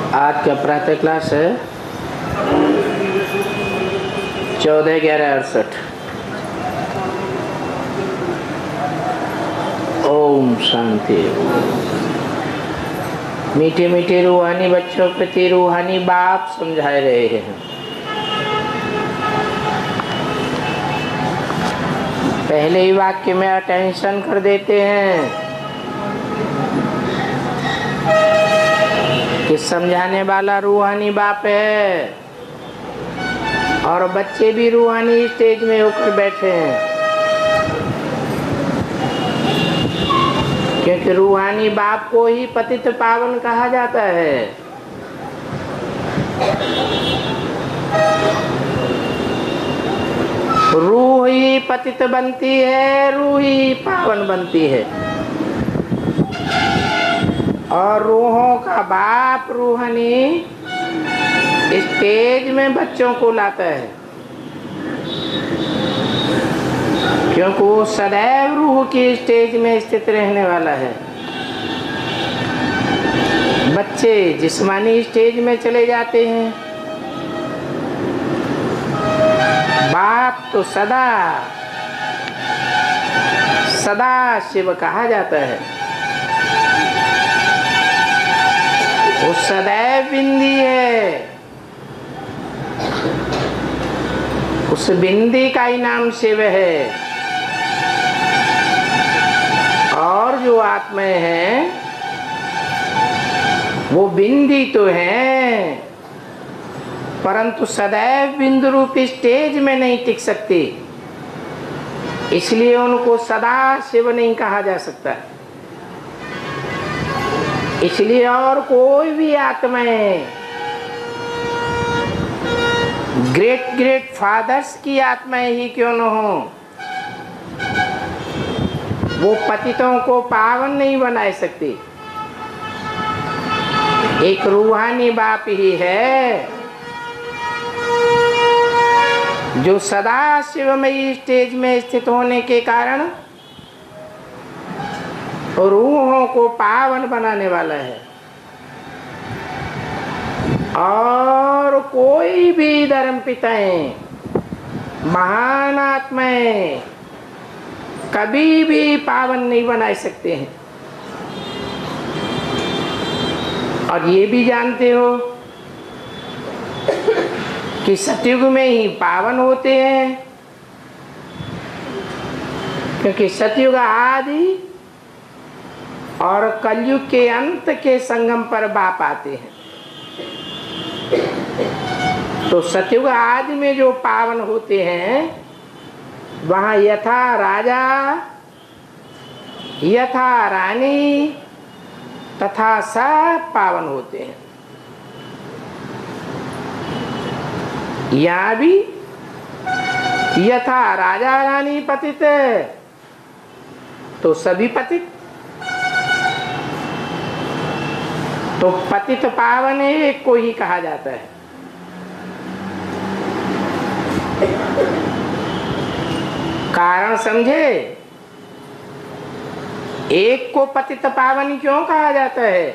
आज का प्रातः क्लास है 14/11/68। ओम शांति। मीठे मीठे रूहानी बच्चों प्रति रूहानी बाप समझा रहे हैं। पहले ही वाक्य में अटेंशन कर देते हैं कि समझाने वाला रूहानी बाप है और बच्चे भी रूहानी स्टेज में होकर बैठे हैं, क्योंकि रूहानी बाप को ही पतित पावन कहा जाता है। रूह ही पतित बनती है, रूह ही पावन बनती है और रूहों का बाप रूहानी स्टेज में बच्चों को लाता है, क्योंकि वो सदैव रूह की स्टेज में स्थित रहने वाला है। बच्चे जिस्मानी स्टेज में चले जाते हैं, बाप तो सदा सदा शिव कहा जाता है। वो सदैव बिंदी है, उस बिंदी का ही नाम शिव है। और जो आत्माएं हैं वो बिंदी तो हैं, परंतु सदैव बिंदु रूपी स्टेज में नहीं टिक सकती, इसलिए उनको सदा शिव नहीं कहा जा सकता। इसलिए और कोई भी आत्माएं ग्रेट ग्रेट फादर्स की आत्माएं ही क्यों न हो, वो पतितों को पावन नहीं बना सकती। एक रूहानी बाप ही है जो सदा शिवमयी स्टेज में स्थित होने के कारण रूहों को पावन बनाने वाला है। और कोई भी धर्म पिताएं, महान आत्माएं कभी भी पावन नहीं बना सकते हैं। और ये भी जानते हो कि सतयुग में ही पावन होते हैं, क्योंकि सतयुग आदि और कलयुग के अंत के संगम पर बाप आते हैं। तो सतयुग आदि में जो पावन होते हैं वहाँ यथा राजा यथा रानी तथा सब पावन होते हैं। यहाँ भी यथा राजा रानी पतित तो सभी पतित, तो पतित पावन एक को ही कहा जाता है। कारण समझे, एक को पतित पावन क्यों कहा जाता है?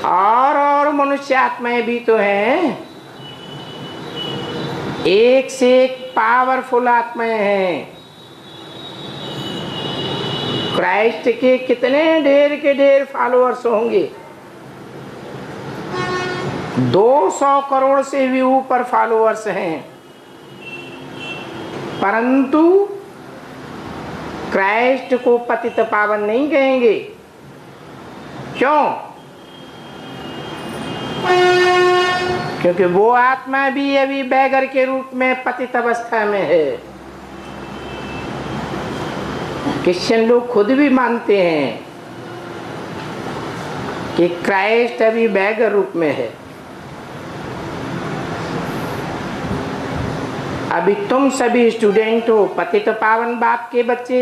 और मनुष्य आत्माएं भी तो हैं, एक से एक पावरफुल आत्माएं हैं। क्राइस्ट के कितने ढेर के ढेर फॉलोअर्स होंगे, 200 करोड़ से भी ऊपर फॉलोअर्स हैं, परंतु क्राइस्ट को पतित पावन नहीं कहेंगे। क्यों? क्योंकि वो आत्मा भी अभी बैगर के रूप में पतित अवस्था में है। क्रिश्चियन लोग खुद भी मानते हैं कि क्राइस्ट अभी बैगर रूप में है। अभी तुम सभी स्टूडेंट हो, पतित पावन बाप के बच्चे,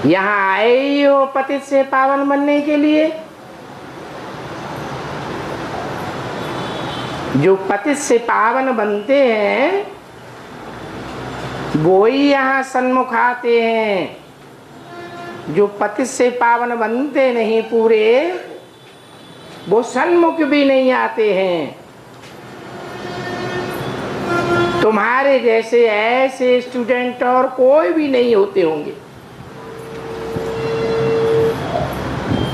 यहाँ आए ही हो पतित से पावन बनने के लिए। जो पतित से पावन बनते हैं वो ही यहाँ सन्मुख आते हैं। जो पतित से पावन बनते नहीं पूरे, वो सन्मुख भी नहीं आते हैं। तुम्हारे जैसे ऐसे स्टूडेंट और कोई भी नहीं होते होंगे।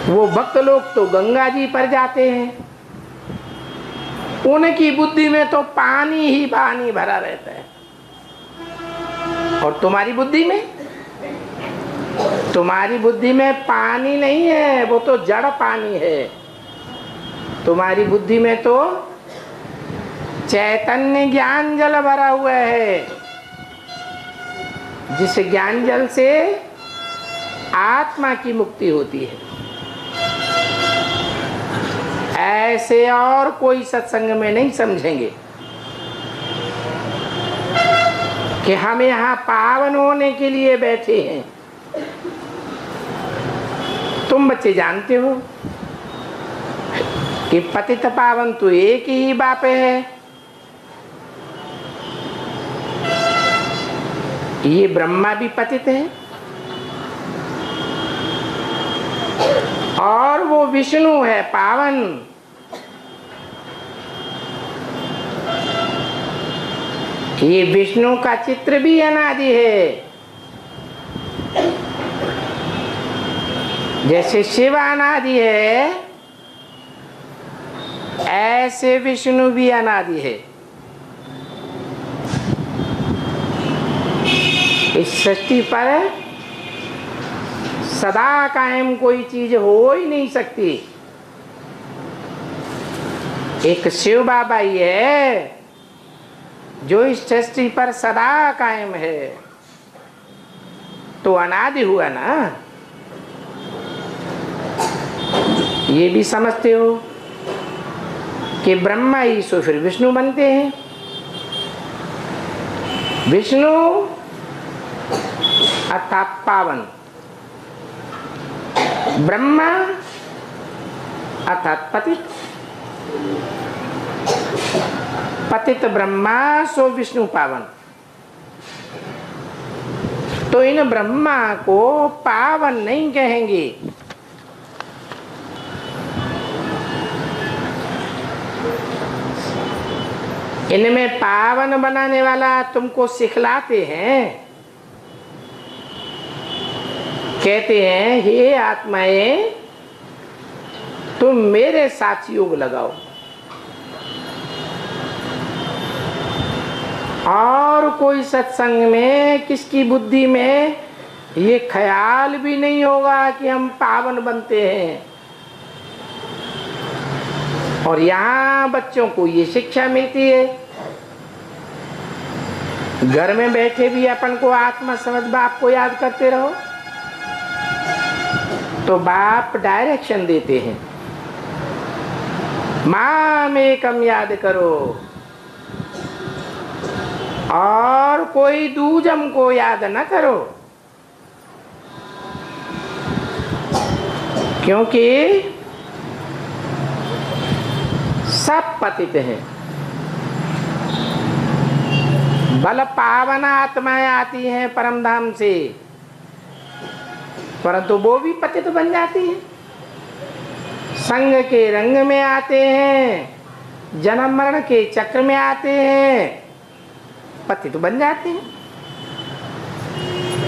वो भक्त लोग तो गंगा जी पर जाते हैं, उनकी बुद्धि में तो पानी ही पानी भरा रहता है। और तुम्हारी बुद्धि में? तुम्हारी बुद्धि में पानी नहीं है, वो तो जड़ पानी है। तुम्हारी बुद्धि में तो चैतन्य ज्ञान जल भरा हुआ है, जिस ज्ञान जल से आत्मा की मुक्ति होती है। ऐसे और कोई सत्संग में नहीं समझेंगे कि हम यहाँ पावन होने के लिए बैठे हैं। तुम बच्चे जानते हो कि पतित पावन तो एक ही बाप है। ये ब्रह्मा भी पतित है और वो विष्णु है पावन। ये विष्णु का चित्र भी अनादि है। जैसे शिव अनादि है, ऐसे विष्णु भी अनादि है। इस सृष्टि पर सदा कायम कोई चीज हो ही नहीं सकती। एक शिव बाबा ही है जो इस सृष्टि पर सदा कायम है, तो अनादि हुआ ना। ये भी समझते हो कि ब्रह्मा ही सो फिर विष्णु बनते हैं। विष्णु अर्थात पावन, ब्रह्मा अर्थात पतित। पतित ब्रह्मा सो विष्णु पावन। तो इन ब्रह्मा को पावन नहीं कहेंगे। इनमें पावन बनाने वाला तुमको सिखलाते हैं, कहते हैं हे आत्माएं तुम मेरे साथ योग लगाओ। और कोई सत्संग में किसकी बुद्धि में ये ख्याल भी नहीं होगा कि हम पावन बनते हैं। और यहाँ बच्चों को ये शिक्षा मिलती है। घर में बैठे भी अपन को आत्मा समझ बाप को याद करते रहो, तो बाप डायरेक्शन देते हैं, माम एकम याद करो और कोई दूजम को याद न करो, क्योंकि सब पतित हैं। बल पावन आत्माएं आती हैं परम धाम से, परंतु वो भी पतित बन जाती है। संग के रंग में आते हैं, जन्म मरण के चक्र में आते हैं, पतित बन जाते हैं।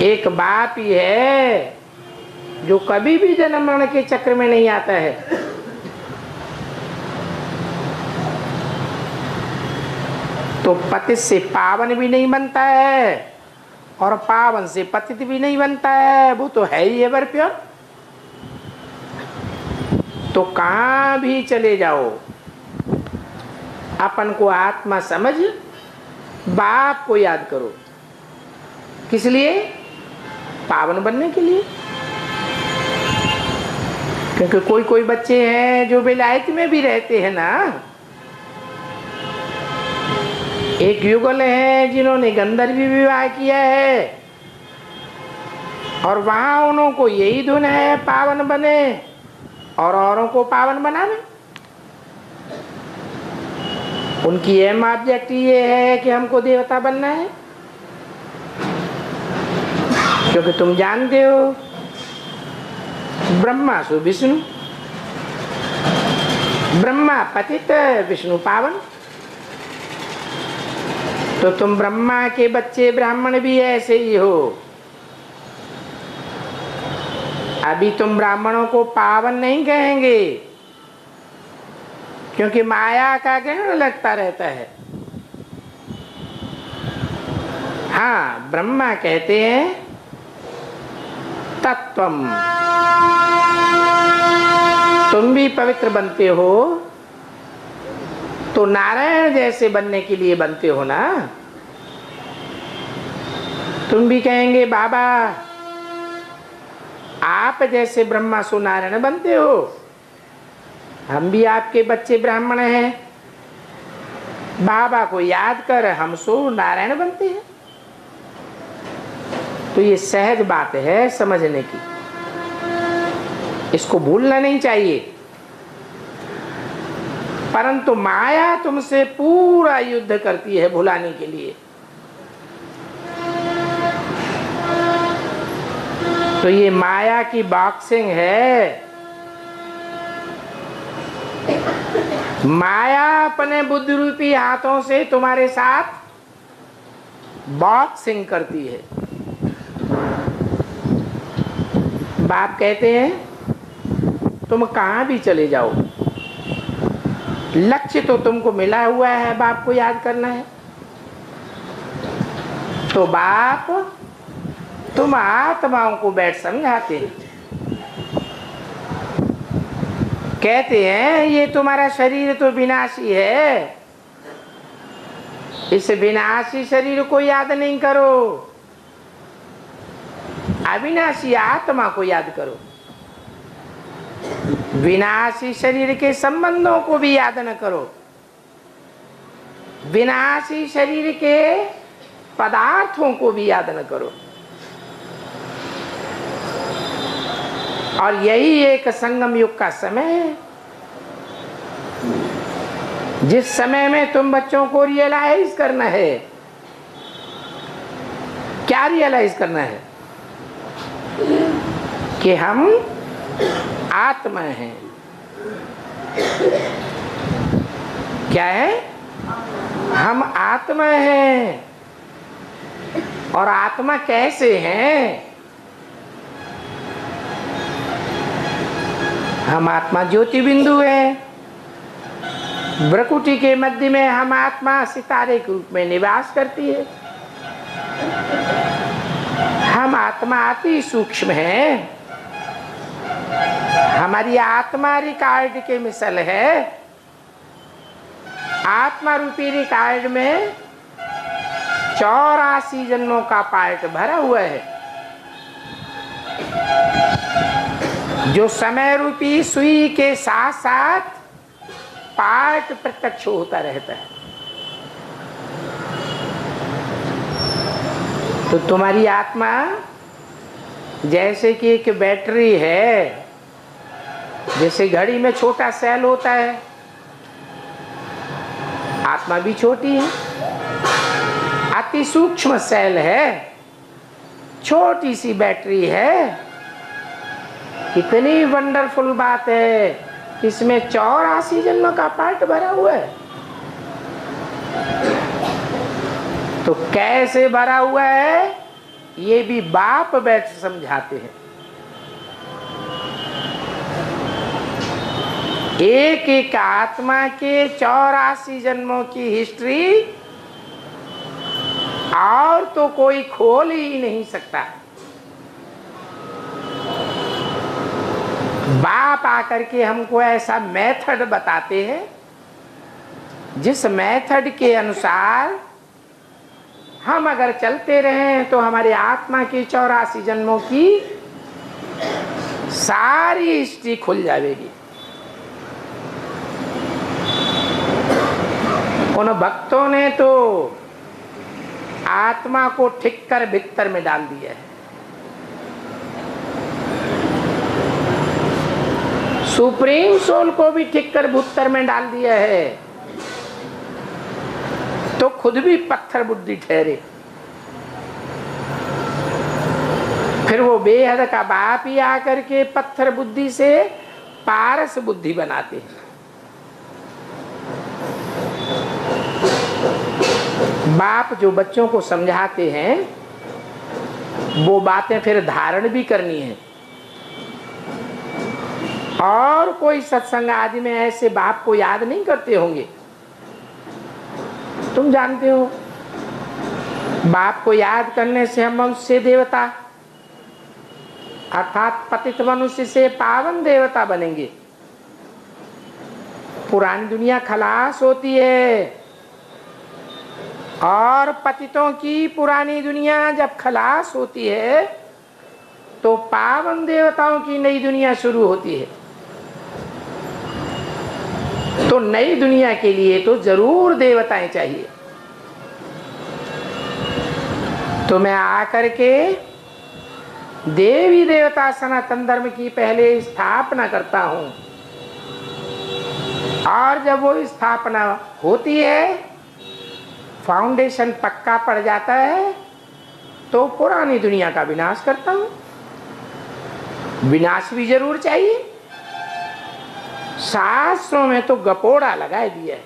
एक बाप ही है जो कभी भी जन्म मरण के चक्र में नहीं आता है। तो पतित से पावन भी नहीं बनता है और पावन से पतित भी नहीं बनता है, वो तो है ही एवर प्योर। तो कहाँ भी चले जाओ, अपन को आत्मा समझ बाप को याद करो। किस लिए? पावन बनने के लिए। क्योंकि कोई कोई बच्चे हैं जो विलायत में भी रहते हैं ना। एक युगल है जिन्होंने गंधर्वी विवाह किया है और वहां उन्हों को यही धुन है पावन बने और औरों को पावन बनावे। उनकी एम ऑब्जेक्ट ये है कि हमको देवता बनना है। क्योंकि तुम जानते हो ब्रह्मा सो विष्णु, ब्रह्मा पतित विष्णु पावन। तो तुम ब्रह्मा के बच्चे ब्राह्मण भी ऐसे ही हो। अभी तुम ब्राह्मणों को पावन नहीं कहेंगे, क्योंकि माया का ग्रहण लगता रहता है। हाँ, ब्रह्मा कहते हैं तत्वम, तुम भी पवित्र बनते हो तो नारायण जैसे बनने के लिए बनते हो ना। तुम भी कहेंगे बाबा आप जैसे ब्रह्मा सो नारायण बनते हो, हम भी आपके बच्चे ब्राह्मण हैं, बाबा को याद कर हम सो नारायण बनते हैं। तो ये सहज बात है समझने की, इसको भूलना नहीं चाहिए। परंतु माया तुमसे पूरा युद्ध करती है भुलाने के लिए। तो ये माया की बॉक्सिंग है। माया अपने बुद्धि रूपी हाथों से तुम्हारे साथ बॉक्सिंग करती है। बाप कहते हैं तुम कहां भी चले जाओ, लक्ष्य तो तुमको मिला हुआ है, बाप को याद करना है। तो बाप तुम आत्माओं को बैठ समझाते हैं, कहते हैं ये तुम्हारा शरीर तो विनाशी है, इस विनाशी शरीर को याद नहीं करो, अविनाशी आत्मा को याद करो। विनाशी शरीर के संबंधों को भी याद न करो, विनाशी शरीर के पदार्थों को भी याद न करो। और यही एक संगम युग का समय है, जिस समय में तुम बच्चों को रियलाइज करना है। क्या रियलाइज करना है? कि हम आत्मा हैं। क्या है? हम आत्मा हैं। और आत्मा कैसे हैं? हम आत्मा ज्योति बिंदु है। भ्रकुटी के मध्य में हम आत्मा सितारे के रूप में निवास करती है। हम आत्मा अति सूक्ष्म है। हमारी आत्मा रिकॉर्ड के मिसल है। आत्मा रूपी रिकॉर्ड में 84 जन्मों का पार्ट भरा हुआ है, जो समय रूपी सुई के साथ साथ पार्ट प्रत्यक्ष होता रहता है। तो तुम्हारी आत्मा जैसे कि एक बैटरी है, जैसे घड़ी में छोटा सेल होता है, आत्मा भी छोटी है, अति सूक्ष्म सेल है, छोटी सी बैटरी है। कितनी वंडरफुल बात है, इसमें 84 जन्म का पार्ट भरा हुआ है। तो कैसे भरा हुआ है ये भी बाप बैठ समझाते हैं। एक एक आत्मा के 84 जन्मों की हिस्ट्री और तो कोई खोल ही नहीं सकता। बाप आकर के हमको ऐसा मेथड बताते हैं, जिस मेथड के अनुसार हम अगर चलते रहें तो हमारे आत्मा के 84 जन्मों की सारी हिस्ट्री खुल जाएगी। उन भक्तों ने तो आत्मा को ठीक कर भीतर में डाल दिया है। सुप्रीम सोल को भी ठीक कर भूतर में डाल दिया है, तो खुद भी पत्थर बुद्धि ठहरे। फिर वो बेहद का बाप ही आकर के पत्थर बुद्धि से पारस बुद्धि बनाते हैं। बाप जो बच्चों को समझाते हैं वो बातें फिर धारण भी करनी है। और कोई सत्संग आदि में ऐसे बाप को याद नहीं करते होंगे। तुम जानते हो बाप को याद करने से हम मनुष्य देवता अर्थात पतित मनुष्य से पावन देवता बनेंगे। पुरानी दुनिया खलास होती है और पतितों की पुरानी दुनिया जब खलास होती है तो पावन देवताओं की नई दुनिया शुरू होती है। तो नई दुनिया के लिए तो जरूर देवताएं चाहिए। तो मैं आकर के देवी देवता सनातन धर्म की पहले स्थापना करता हूं और जब वो स्थापना होती है, फाउंडेशन पक्का पड़ जाता है, तो पुरानी दुनिया का विनाश करता हूं। विनाश भी जरूर चाहिए। शास्त्रों में तो गपोड़ा लगा दिया है।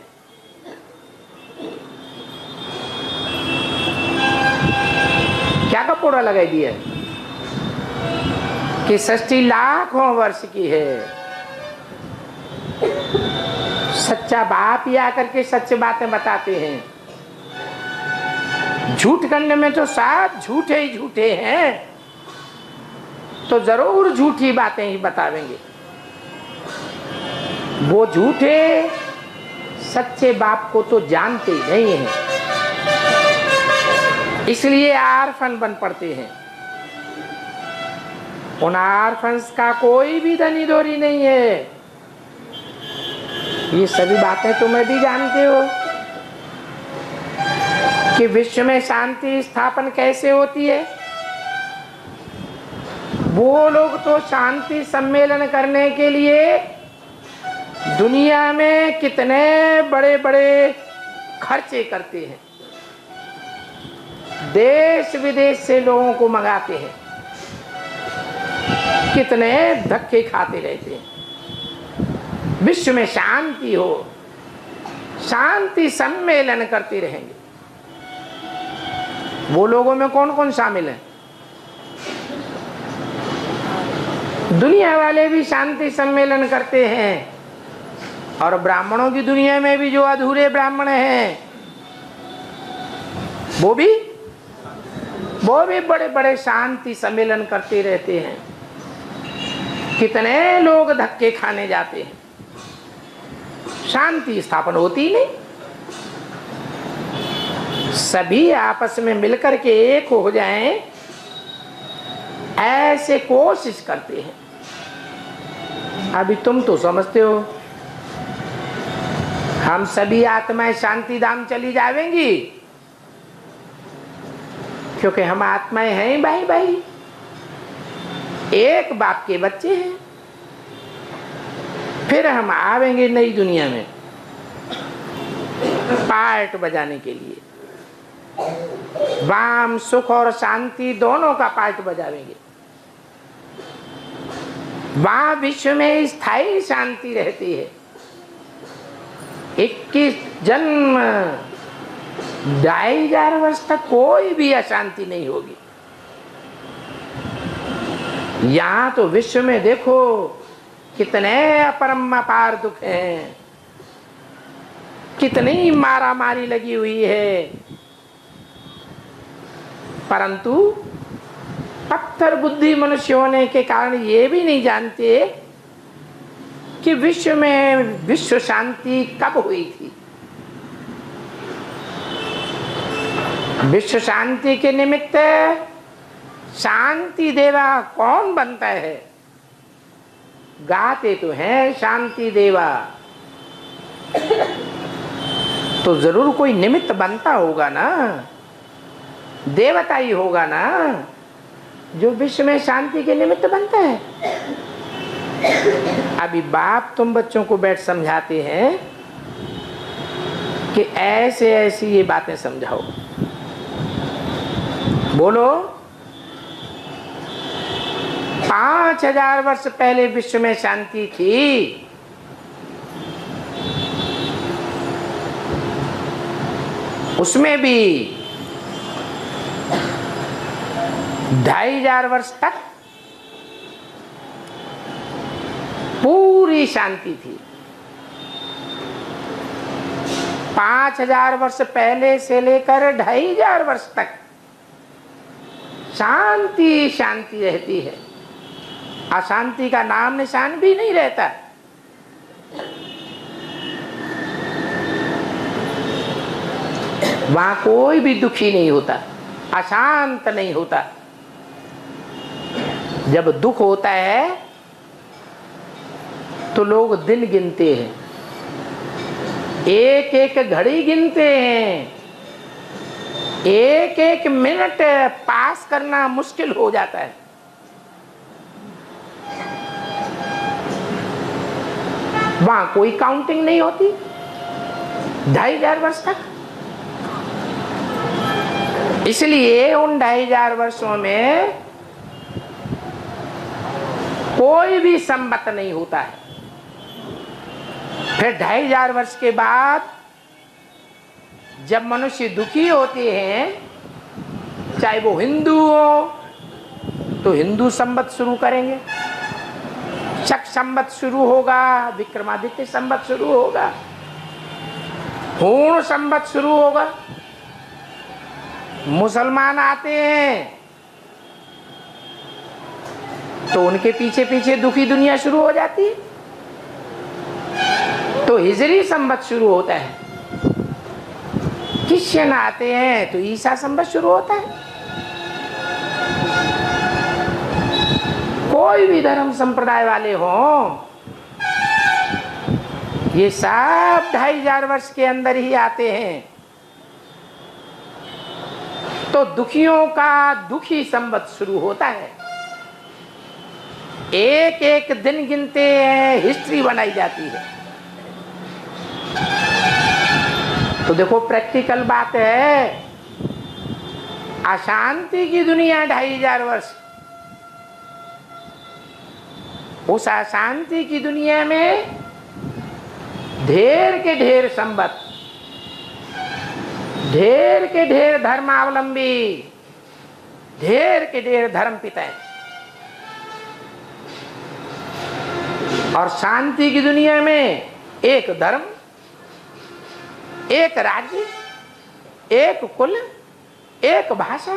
क्या गपोड़ा लगा दिया है कि 60 लाखों वर्ष की है। सच्चा बाप ही आकर के सच्ची बातें बताते हैं। झूठ करने में तो सब झूठे ही झूठे हैं, तो जरूर झूठी बातें ही बतावेंगे। वो झूठे सच्चे बाप को तो जानते ही नहीं हैं, इसलिए आर्फन बन पड़ते हैं। उन आर्फन्स का कोई भी धनी दोरी नहीं है। ये सभी बातें तुम्हें भी जानते हो कि विश्व में शांति स्थापन कैसे होती है। वो लोग तो शांति सम्मेलन करने के लिए दुनिया में कितने बड़े बड़े खर्चे करते हैं। देश विदेश से लोगों को मंगाते हैं, कितने धक्के खाते रहते हैं। विश्व में शांति हो, शांति सम्मेलन करते रहेंगे। वो लोगों में कौन कौन शामिल है? दुनिया वाले भी शांति सम्मेलन करते हैं और ब्राह्मणों की दुनिया में भी जो अधूरे ब्राह्मण हैं वो भी बड़े बड़े शांति सम्मेलन करते रहते हैं। कितने लोग धक्के खाने जाते हैं, शांति स्थापन होती नहीं। सभी आपस में मिलकर के एक हो जाएं, ऐसे कोशिश करते हैं। अभी तुम तो समझते हो हम सभी आत्माएं शांति धाम चली जाएंगी, क्योंकि हम आत्माएं हैं भाई भाई, एक बाप के बच्चे हैं। फिर हम आवेंगे नई दुनिया में पार्ट बजाने के लिए। वाम सुख और शांति दोनों का पार्ट बजावेंगे। वहां विश्व में स्थायी शांति रहती है। 21 जन्म 2500 वर्ष तक कोई भी अशांति नहीं होगी। यहां तो विश्व में देखो कितने अपरम अपार दुख हैं, कितनी मारामारी लगी हुई है, परंतु पत्थर बुद्धि मनुष्य होने के कारण ये भी नहीं जानते कि विश्व में विश्व शांति कब हुई थी। विश्व शांति के निमित्त शांति देवा कौन बनता है? गाते तो हैं शांति देवा, तो जरूर कोई निमित्त बनता होगा ना, देवता ही होगा ना जो विश्व में शांति के निमित्त बनता है। अभी बाप तुम बच्चों को बैठ समझाते हैं कि ऐसे ऐसी ये बातें समझाओ। बोलो 5000 वर्ष पहले विश्व में शांति थी, उसमें भी 2500 वर्ष तक पूरी शांति थी। 5000 वर्ष पहले से लेकर 2500 वर्ष तक शांति शांति रहती है, अशांति का नाम निशान भी नहीं रहता। वहां कोई भी दुखी नहीं होता, अशांत नहीं होता। जब दुख होता है तो लोग दिन गिनते हैं, एक एक घड़ी गिनते हैं, एक एक मिनट पास करना मुश्किल हो जाता है। वहां कोई काउंटिंग नहीं होती 2500 वर्ष तक। इसलिए उन 2500 वर्षों में कोई भी संबत नहीं होता है। फिर 2500 वर्ष के बाद जब मनुष्य दुखी होते हैं, चाहे वो हिंदू हो तो हिंदू संबत शुरू करेंगे, शक संबत शुरू होगा, विक्रमादित्य संबत शुरू होगा, पूर्ण संबत शुरू होगा। मुसलमान आते हैं तो उनके पीछे पीछे दुखी दुनिया शुरू हो जाती है, तो हिजरी संबत शुरू होता है। क्रिश्चियन आते हैं तो ईसा संबत शुरू होता है। कोई भी धर्म संप्रदाय वाले हों, ये सब 2500 वर्ष के अंदर ही आते हैं। तो दुखियों का दुखी संबत शुरू होता है, एक एक दिन गिनते हैं, हिस्ट्री बनाई जाती है। तो देखो प्रैक्टिकल बात है, अशांति की दुनिया 2500 वर्ष, उस अशांति की दुनिया में ढेर के ढेर संबत, ढेर के ढेर धर्मावलंबी, ढेर के ढेर धर्म पिता। और शांति की दुनिया में एक धर्म, एक राज्य, एक कुल, एक भाषा,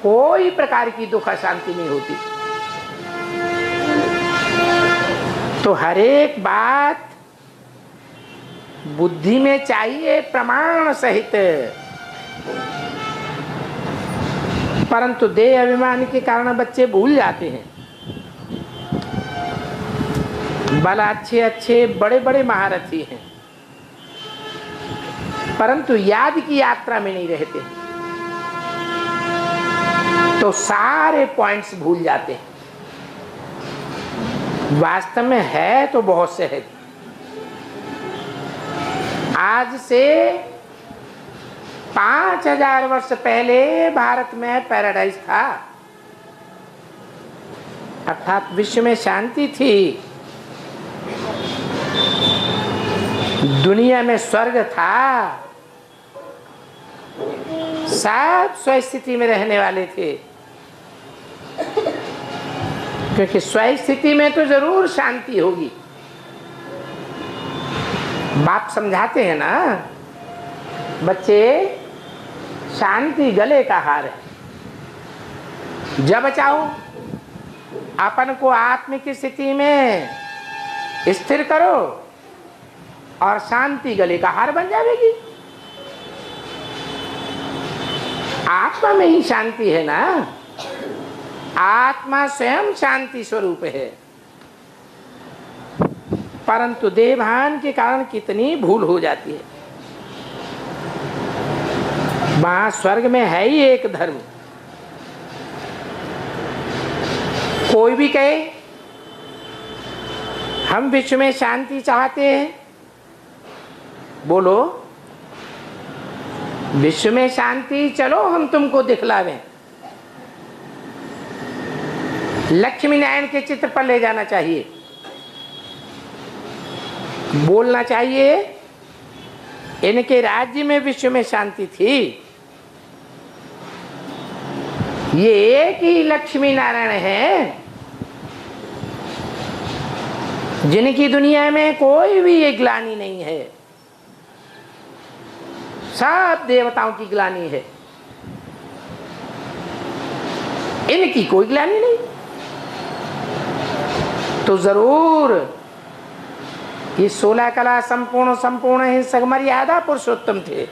कोई प्रकार की दुख अशांति नहीं होती। तो हर एक बात बुद्धि में चाहिए प्रमाण सहित, परंतु देह अभिमान के कारण बच्चे भूल जाते हैं। बल अच्छे अच्छे बड़े बड़े महारथी हैं, परंतु याद की यात्रा में नहीं रहते, तो सारे पॉइंट्स भूल जाते हैं। वास्तव में है तो बहुत से है। आज से 5000 वर्ष पहले भारत में पैराडाइज था, अर्थात विश्व में शांति थी, दुनिया में स्वर्ग था, सब स्वस्थिति में रहने वाले थे। क्योंकि स्वस्थिति में तो जरूर शांति होगी। बाप समझाते हैं ना, बच्चे शांति गले का हार है, जब चाहो अपन को आत्मिक स्थिति में स्थिर करो और शांति गले का हार बन जाएगी। आत्मा में ही शांति है ना, आत्मा स्वयं शांति स्वरूप है, परंतु देहभान के कारण कितनी भूल हो जाती है। वहां स्वर्ग में है ही एक धर्म। कोई भी कहे हम विश्व में शांति चाहते हैं, बोलो विश्व में शांति, चलो हम तुमको दिखलावें। लक्ष्मी नारायण के चित्र पर ले जाना चाहिए, बोलना चाहिए इनके राज्य में विश्व में शांति थी। ये एक ही लक्ष्मी नारायण है जिनकी दुनिया में कोई भी एक ग्लानि नहीं है, सब देवताओं की ग्लानि है, इनकी कोई ग्लानि नहीं। तो जरूर ये 16 कला संपूर्ण हिंसक मर्यादा पुरुषोत्तम थे।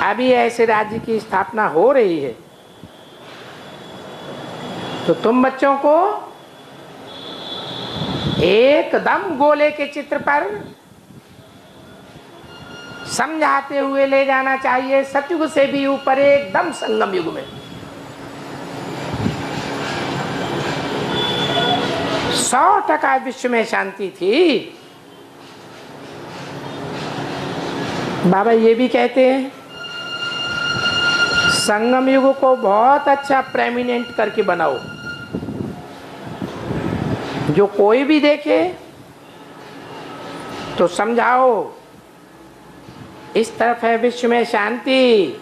अभी ऐसे राज्य की स्थापना हो रही है, तो तुम बच्चों को एकदम गोले के चित्र पर समझाते हुए ले जाना चाहिए, सतयुग से भी ऊपर एकदम संगम युग में। 100% विश्व में शांति थी। बाबा ये भी कहते हैं संगम युग को बहुत अच्छा प्रेमिनेंट करके बनाओ, जो कोई भी देखे तो समझाओ इस तरफ है विश्व में शांति,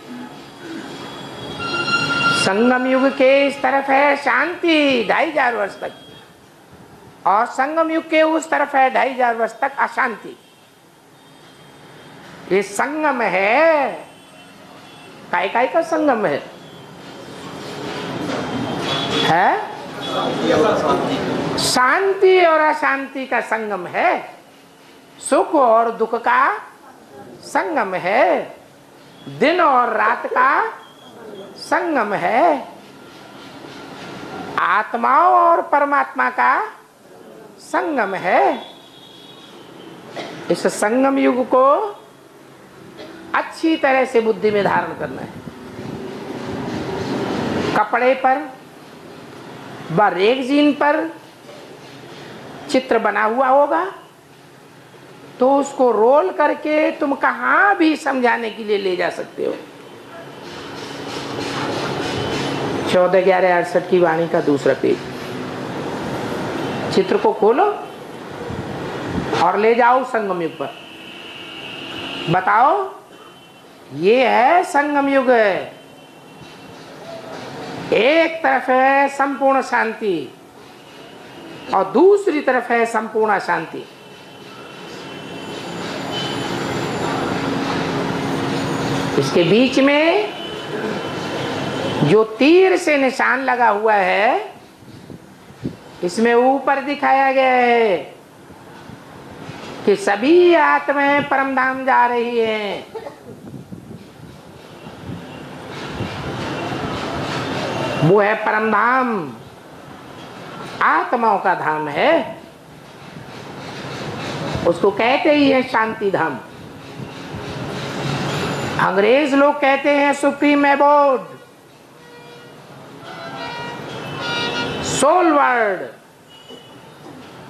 संगम युग के इस तरफ है शांति 2500 वर्ष तक, और संगम युग के उस तरफ है 2500 वर्ष तक अशांति। ये संगम है, काय का संगम है? शांति और अशांति का संगम है, सुख और दुख का संगम है, दिन और रात का संगम है, आत्माओं और परमात्मा का संगम है। इस संगम युग को अच्छी तरह से बुद्धि में धारण करना है। कपड़े पर व रेगजीन पर चित्र बना हुआ होगा तो उसको रोल करके तुम कहां भी समझाने के लिए ले जा सकते हो। 14/11/68 की वाणी का दूसरा पेज, चित्र को खोलो और ले जाओ संगम युग पर, बताओ ये है संगम युग। एक तरफ है संपूर्ण शांति और दूसरी तरफ है संपूर्ण अशांति। इसके बीच में जो तीर से निशान लगा हुआ है, इसमें ऊपर दिखाया गया है कि सभी आत्माएं परमधाम जा रही हैं। वो है परमधाम, आत्माओं का धाम है, उसको कहते ही है शांति धाम। अंग्रेज लोग कहते हैं सुप्रीम एबोर्ड, सोल वर्ड।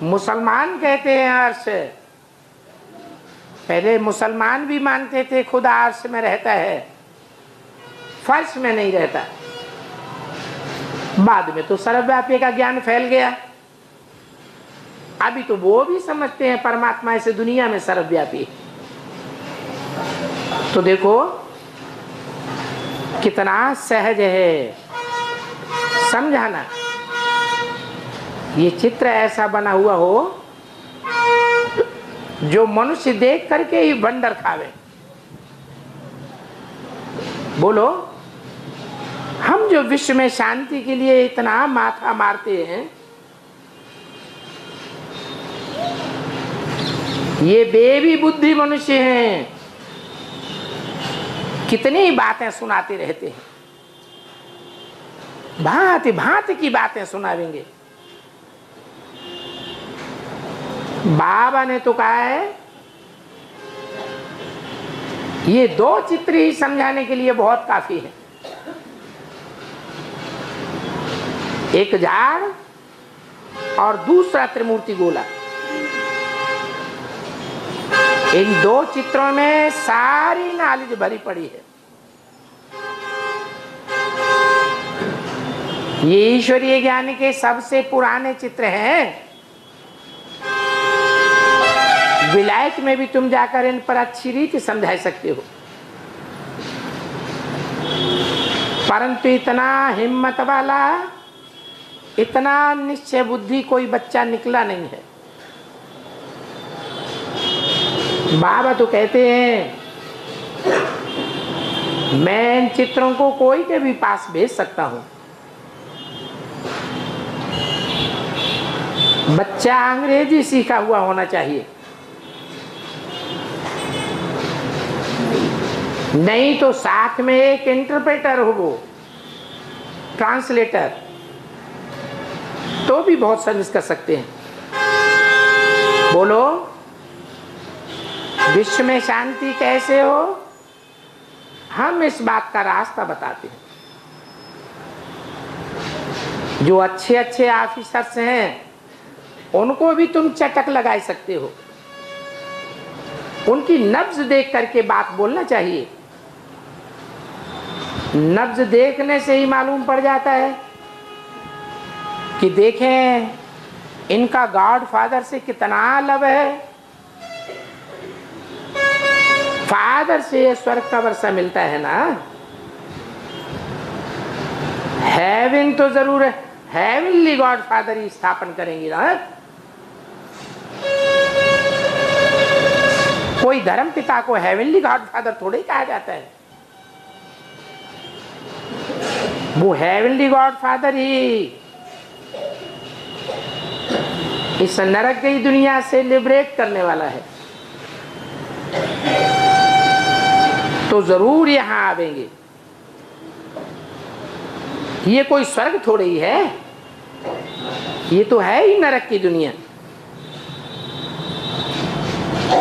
मुसलमान कहते हैं अर्श। पहले मुसलमान भी मानते थे खुदा अर्श में रहता है, फर्श में नहीं रहता। बाद में तो सर्वव्यापी का ज्ञान फैल गया, अभी तो वो भी समझते हैं परमात्मा इस दुनिया में सर्वव्यापी। तो देखो कितना सहज है समझाना। ये चित्र ऐसा बना हुआ हो जो मनुष्य देख करके ही बंदर खावे। बोलो, हम जो विश्व में शांति के लिए इतना माथा मारते हैं, ये बेबी बुद्धि मनुष्य हैं, कितनी बातें सुनाते रहते हैं, भांति भांति की बातें सुनावेंगे। बाबा ने तो कहा है ये 2 चित्र ही समझाने के लिए बहुत काफी है। एक झाड़ और दूसरा त्रिमूर्ति गोला। इन 2 चित्रों में सारी नॉलेज भरी पड़ी है। ये ईश्वरीय ज्ञान के सबसे पुराने चित्र हैं। विलायत में भी तुम जाकर इन पर अच्छी रीति समझा सकते हो, परंतु इतना हिम्मत वाला, इतना निश्चय बुद्धि कोई बच्चा निकला नहीं है। बाबा तो कहते हैं मैं इन चित्रों को कोई के भी पास भेज सकता हूं। बच्चा अंग्रेजी सीखा हुआ होना चाहिए, नहीं तो साथ में एक इंटरप्रेटर हो, वो ट्रांसलेटर, तो भी बहुत सर्विस कर सकते हैं। बोलो, विश्व में शांति कैसे हो, हम इस बात का रास्ता बताते हैं। जो अच्छे अच्छे ऑफिसर्स हैं उनको भी तुम चटक लगा सकते हो। उनकी नब्ज देख करके बात बोलना चाहिए। नब्ज देखने से ही मालूम पड़ जाता है कि देखें इनका गॉड फादर से कितना लव है। फादर से स्वर्ग का वर्षा मिलता है ना, हेवन तो जरूर है, हेवनली गॉड फादर ही स्थापन करेंगे ना। कोई धर्म पिता को हेवनली गॉड फादर थोड़े ही कहा जाता है, वो हेवनली गॉड फादर ही इस नरक की दुनिया से लिबरेट करने वाला है। तो जरूर यहां आवेंगे। ये कोई स्वर्ग थोड़ी ही है, ये तो है ही नरक की दुनिया।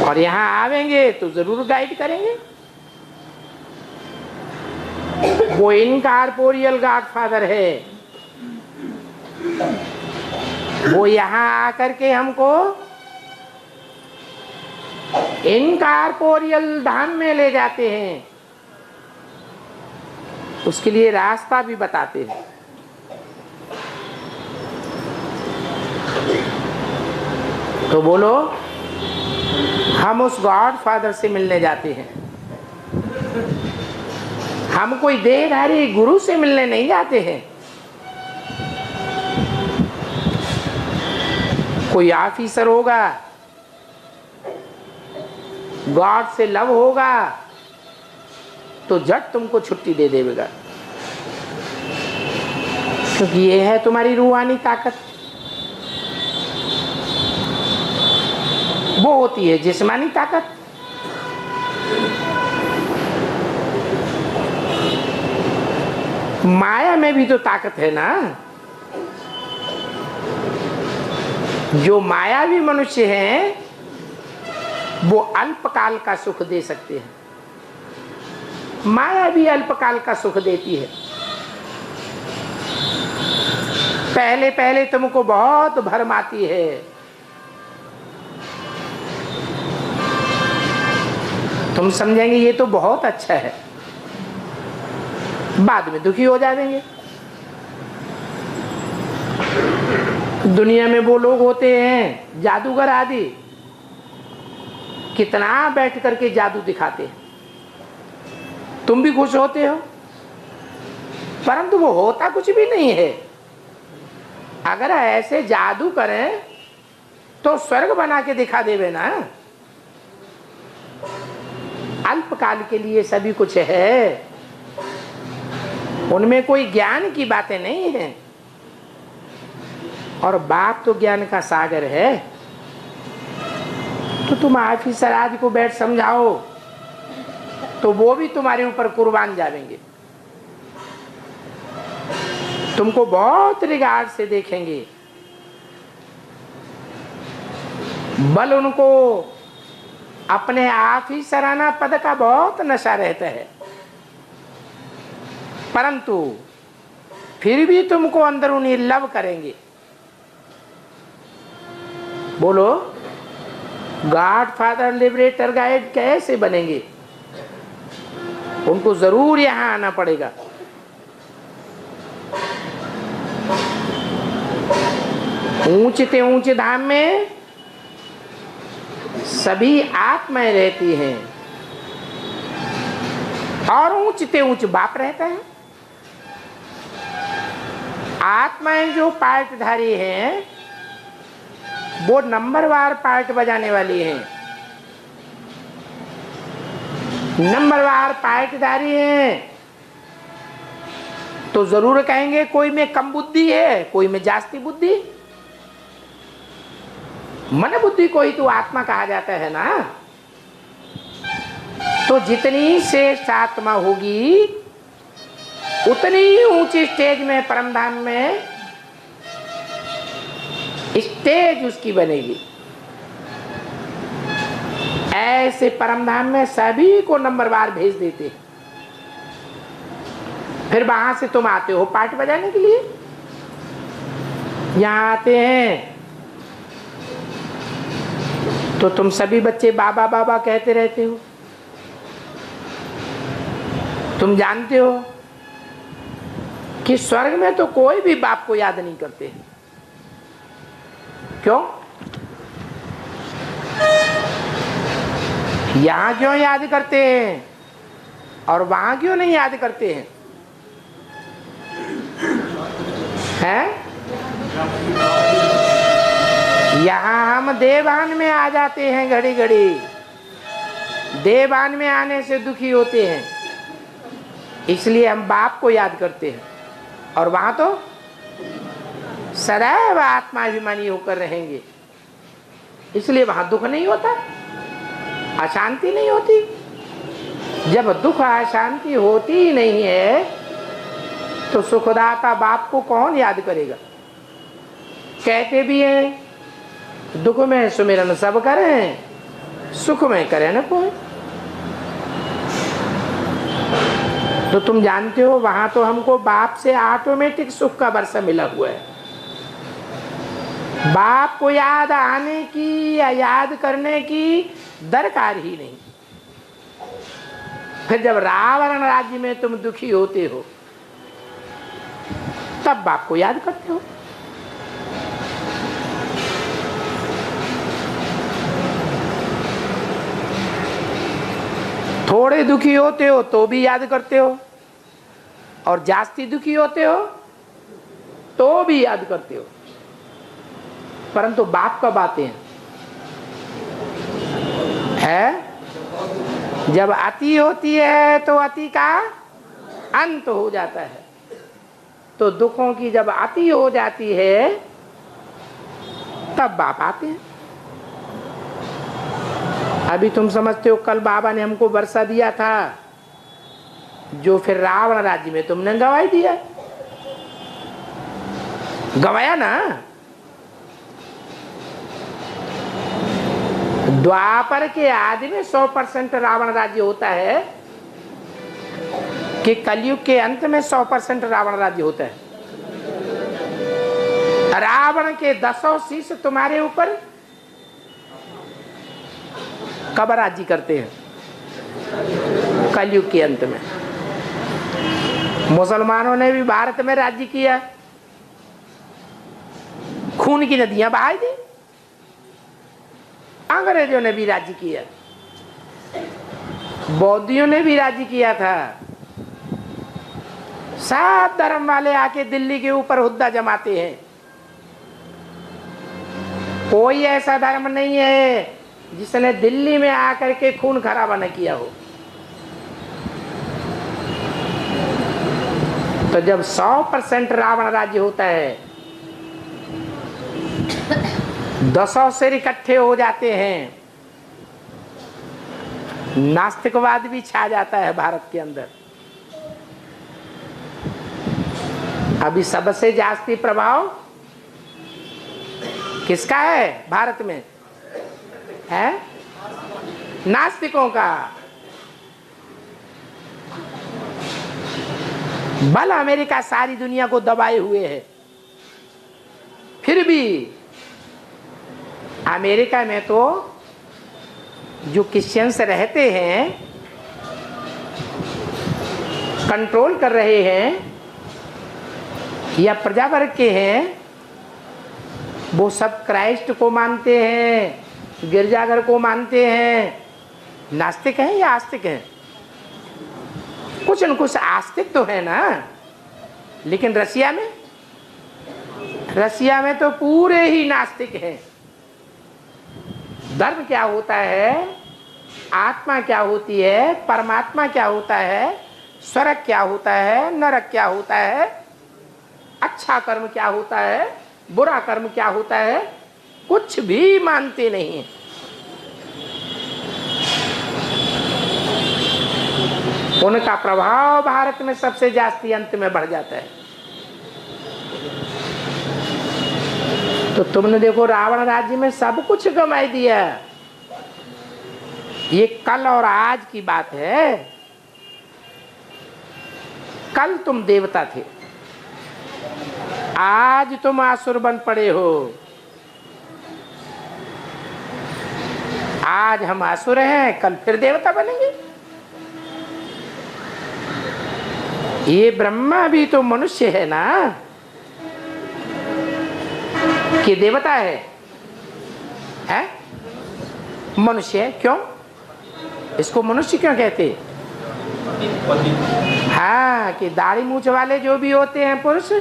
और यहां आवेंगे तो जरूर गाइड करेंगे। वो इनकॉर्पोरियल गॉड फादर है, वो यहां आकर के हमको इनकॉर्पोरियल धाम में ले जाते हैं, उसके लिए रास्ता भी बताते हैं। तो बोलो, हम उस गॉड फादर से मिलने जाते हैं। हम कोई देहधारी गुरु से मिलने नहीं जाते हैं। कोई ऑफिसर होगा, गॉड से लव होगा तो झट तुमको छुट्टी दे देगा, क्योंकि ये है तुम्हारी रूहानी ताकत। वो होती है जिस्मानी ताकत। माया में भी तो ताकत है ना। जो मायावी मनुष्य हैं वो अल्पकाल का सुख दे सकते हैं। माया भी अल्पकाल का सुख देती है। पहले पहले तुमको बहुत भरम आती है, तुम समझेंगे ये तो बहुत अच्छा है, बाद में दुखी हो जाएंगे। दुनिया में वो लोग होते हैं जादूगर आदि, कितना बैठ करके जादू दिखाते हैं, तुम भी खुश होते हो, परंतु वो होता कुछ भी नहीं है। अगर ऐसे जादू करें तो स्वर्ग बना के दिखा देवे ना। अल्पकाल के लिए सभी कुछ है, उनमें कोई ज्ञान की बातें नहीं है। और बाप तो ज्ञान का सागर है। तो तुम ऑफिसर आज को बैठ समझाओ तो वो भी तुम्हारे ऊपर कुर्बान जाएंगे, तुमको बहुत रिगार्ड से देखेंगे। बल उनको अपने ऑफिसराना पद का बहुत नशा रहता है, परंतु फिर भी तुमको अंदर उन्हें लव करेंगे। बोलो, गॉड फादर लिबरेटर गाइड कैसे बनेंगे? उनको जरूर यहां आना पड़ेगा। ऊंचे ऊंचे धाम में सभी आत्माएं रहती हैं और ऊंचे ऊंचे बाप रहता है। आत्माएं जो पार्टधारी हैं वो नंबरवार पार्ट बजाने वाली हैं, नंबरवार पार्टधारी हैं। तो जरूर कहेंगे कोई में कम बुद्धि है, कोई में जास्ती बुद्धि। मन बुद्धि को ही तो आत्मा कहा जाता है ना। तो जितनी श्रेष्ठ आत्मा होगी उतनी ऊंची स्टेज में, परमधाम में स्टेज उसकी बनेगी। ऐसे परमधाम में सभी को नंबरवार भेज देते हैं। फिर वहां से तुम आते हो पार्ट बजाने के लिए, यहां आते हैं तो तुम सभी बच्चे बाबा बाबा कहते रहते हो। तुम जानते हो कि स्वर्ग में तो कोई भी बाप को याद नहीं करते। क्यों? यहां क्यों याद करते हैं और वहां क्यों नहीं याद करते हैं? यहां हम देवान में आ जाते हैं, घड़ी घड़ी देवान में आने से दुखी होते हैं, इसलिए हम बाप को याद करते हैं। और वहां तो सदैव आत्माभिमानी होकर रहेंगे, इसलिए वहां दुख नहीं होता, अशांति नहीं होती। जब दुख अशांति होती ही नहीं है तो सुखदाता बाप को कौन याद करेगा? कहते भी हैं दुख में सुमिरन सब करें, सुख में करें न कोई। तो तुम जानते हो वहां तो हमको बाप से ऑटोमेटिक सुख का वर्षा मिला हुआ है। बाप को याद आने की या याद करने की दरकार ही नहीं। फिर जब रावण राज्य में तुम दुखी होते हो तब बाप को याद करते हो। थोड़े दुखी होते हो तो भी याद करते हो, और जास्ती दुखी होते हो तो भी याद करते हो। परंतु बाप कब आते हैं? जब अति होती है तो अति का अंत हो जाता है। तो दुखों की जब अति हो जाती है तब बाप आते हैं। अभी तुम समझते हो कल बाबा ने हमको वर्षा दिया था, जो फिर रावण राज्य में तुमने गवाही दिया, गवाया ना। द्वापर के आदि में 100% रावण राज्य होता है कि कलयुग के अंत में 100% रावण राज्य होता है। रावण के 10 शीश तुम्हारे ऊपर कब राज्य करते हैं? कलयुग के अंत में। मुसलमानों ने भी भारत में राज्य किया, खून की नदियां बहा दी। अंग्रेजों ने भी राज्य किया, बौद्धियों ने भी राज्य किया था। सब धर्म वाले आके दिल्ली के ऊपर हुद्दा जमाते हैं। कोई ऐसा धर्म नहीं है जिसने दिल्ली में आकर के खून खराबा न किया हो। तो जब 100% रावण राज्य होता है, 10 सिर इकट्ठे हो जाते हैं, नास्तिकवाद भी छा जाता है भारत के अंदर। अभी सबसे जास्ती प्रभाव किसका है भारत में? है नास्तिकों का। बल अमेरिका सारी दुनिया को दबाए हुए है, फिर भी अमेरिका में तो जो क्रिश्चियंस रहते हैं, कंट्रोल कर रहे हैं या प्रजा वर्ग के हैं, वो सब क्राइस्ट को मानते हैं, गिरजाघर को मानते हैं। नास्तिक हैं या आस्तिक हैं? कुछ न कुछ आस्तिक तो है ना। लेकिन रसिया में तो पूरे ही नास्तिक हैं। धर्म क्या होता है, आत्मा क्या होती है, परमात्मा क्या होता है, स्वर्ग क्या होता है, नरक क्या होता है, अच्छा कर्म क्या होता है, बुरा कर्म क्या होता है, कुछ भी मानते नहीं है। उनका प्रभाव भारत में सबसे जास्ती अंत में बढ़ जाता है। तो तुमने देखो रावण राज्य में सब कुछ कमाई दिया। ये कल और आज की बात है। कल तुम देवता थे, आज तुम आसुर बन पड़े हो। आज हम आसुर हैं, कल फिर देवता बनेंगे। ये ब्रह्मा भी तो मनुष्य है ना, कि देवता है? मनुष्य है। क्यों इसको मनुष्य क्यों कहते? हाँ, कि दाढ़ी मूछ वाले जो भी होते हैं पुरुष,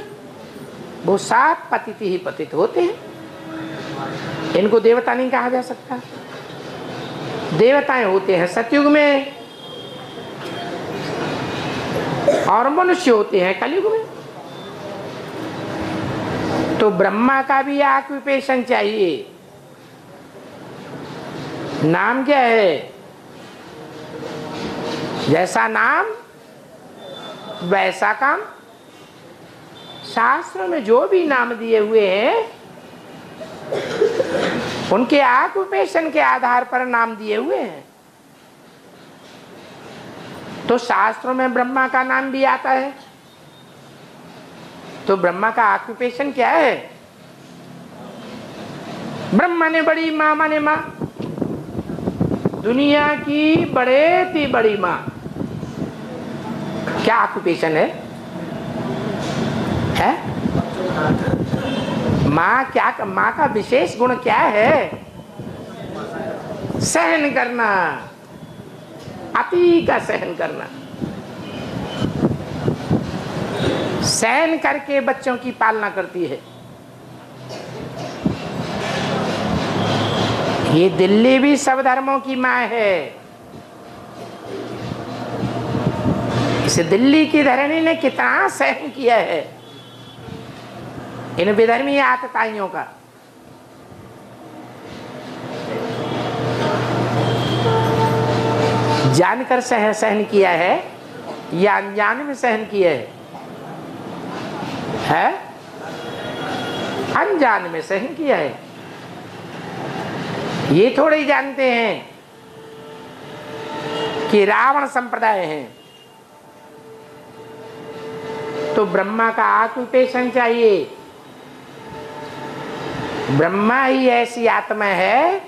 वो सब पतित ही पतित होते हैं। इनको देवता नहीं कहा जा सकता। देवताएं होते हैं सतयुग में और मनुष्य होते हैं कलयुग में। तो ब्रह्मा का भी ऑक्यूपेशन चाहिए। नाम क्या है? जैसा नाम वैसा काम। शास्त्रों में जो भी नाम दिए हुए हैं उनके ऑक्यूपेशन के आधार पर नाम दिए हुए हैं। तो शास्त्रों में ब्रह्मा का नाम भी आता है। तो ब्रह्मा का ऑक्यूपेशन क्या है? ब्रह्मा ने बड़ी माँ माने माँ, दुनिया की बड़े ती बड़ी माँ। क्या ऑक्यूपेशन है? माँ क्या, माँ का विशेष गुण क्या है? सहन करना, अति का सहन करना। सहन करके बच्चों की पालना करती है। ये दिल्ली भी सब धर्मों की माँ है। इस दिल्ली की धरणी ने कितना सहन किया है इन विधर्मी आतताइयों का। जानकर सहन किया है या अनजान में सहन किया है? अनजान में सहन किया है। ये थोड़े ही जानते हैं कि रावण संप्रदाय है। तो ब्रह्मा का ऑक्यूपेशन चाहिए। ब्रह्मा ही ऐसी आत्मा है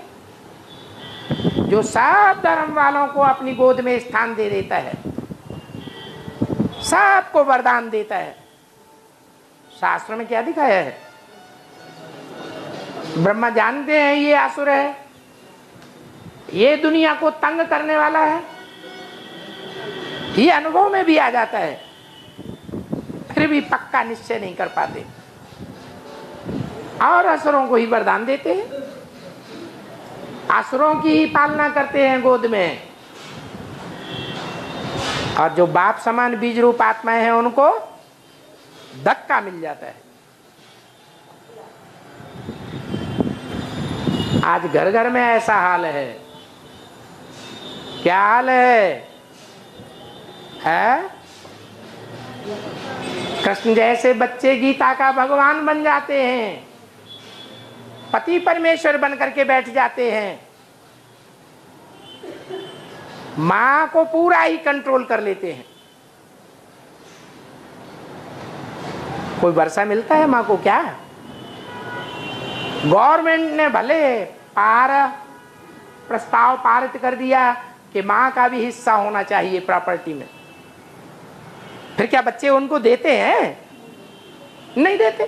जो सब धर्म वालों को अपनी गोद में स्थान दे देता है, सबको वरदान देता है। शास्त्र में क्या दिखाया है? ब्रह्मा जानते हैं ये असुर है, ये दुनिया को तंग करने वाला है, ये अनुभव में भी आ जाता है, फिर भी पक्का निश्चय नहीं कर पाते और असुरों को ही वरदान देते हैं, असुरों की ही पालना करते हैं गोद में। और जो बाप समान बीज रूप आत्माएं हैं उनको धक्का मिल जाता है। आज घर घर में ऐसा हाल है। क्या हाल है? कृष्ण जैसे बच्चे गीता का भगवान बन जाते हैं, पति परमेश्वर बन करके बैठ जाते हैं, मां को पूरा ही कंट्रोल कर लेते हैं। कोई वर्षा मिलता है मां को? क्या गवर्नमेंट ने भले प्रस्ताव पारित कर दिया कि मां का भी हिस्सा होना चाहिए प्रॉपर्टी में, फिर क्या बच्चे उनको देते हैं? नहीं देते।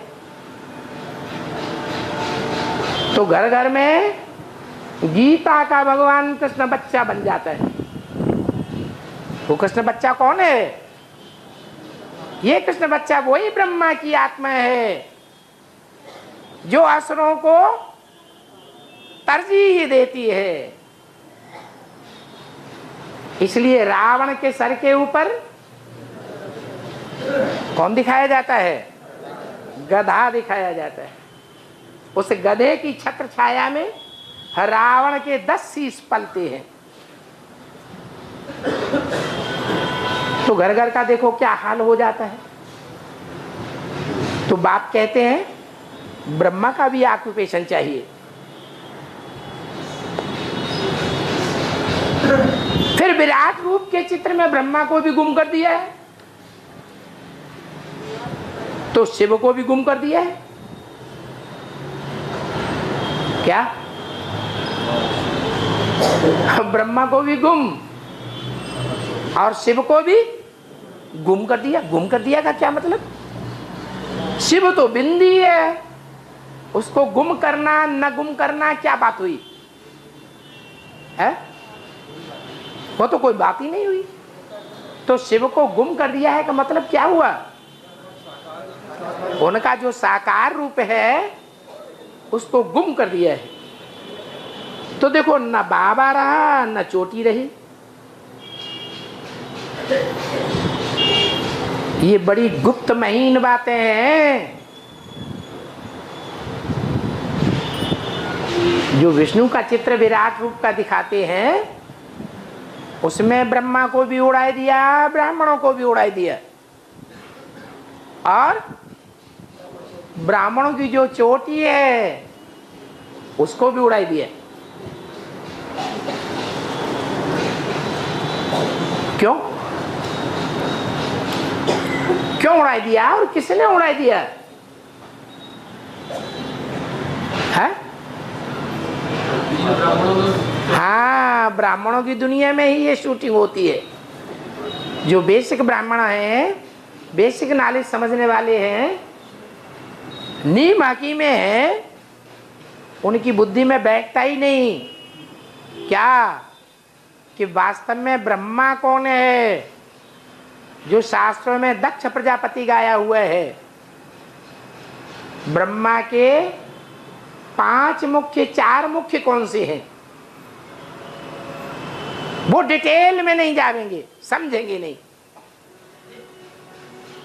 तो घर घर में गीता का भगवान कृष्ण बच्चा बन जाता है। वो कृष्ण बच्चा कौन है? ये कृष्ण बच्चा वही ब्रह्मा की आत्मा है जो असुरों को तरजीह देती है। इसलिए रावण के सर के ऊपर कौन दिखाया जाता है? गधा दिखाया जाता है। उस गधे की छत्र छाया में रावण के 10 शीश पलते हैं। तो घर घर का देखो क्या हाल हो जाता है। तो बाप कहते हैं ब्रह्मा का भी ऑक्यूपेशन चाहिए। फिर विराट रूप के चित्र में ब्रह्मा को भी गुम कर दिया है, तो शिव को भी गुम कर दिया है। क्या? ब्रह्मा को भी गुम और शिव को भी गुम कर दिया। गुम कर दिया का क्या मतलब? शिव तो बिंदी है, उसको गुम करना न गुम करना क्या बात हुई है? वो तो कोई बात ही नहीं हुई। तो शिव को गुम कर दिया है का मतलब क्या हुआ? उनका जो साकार रूप है उसको गुम कर दिया है। तो देखो न बाबा रहा न चोटी रही। ये बड़ी गुप्त महीन बातें हैं जो विष्णु का चित्र विराट रूप का दिखाते हैं। उसमें ब्रह्मा को भी उड़ा दिया, ब्राह्मणों को भी उड़ा दिया, और ब्राह्मणों की जो चोटी है उसको भी उड़ा दिया। क्यों? क्यों उड़ा दिया और किसने उड़ा दिया है? हाँ, ब्राह्मणों की दुनिया में ही ये शूटिंग होती है। जो बेसिक ब्राह्मण हैं, बेसिक नॉलेज समझने वाले हैं, नीम हकीम है, उनकी बुद्धि में बैठता ही नहीं क्या कि वास्तव में ब्रह्मा कौन है, जो शास्त्रों में दक्ष प्रजापति गाया हुआ है। ब्रह्मा के 5 मुख्य 4 मुख्य कौन से हैं वो डिटेल में नहीं जाएंगे, समझेंगे नहीं।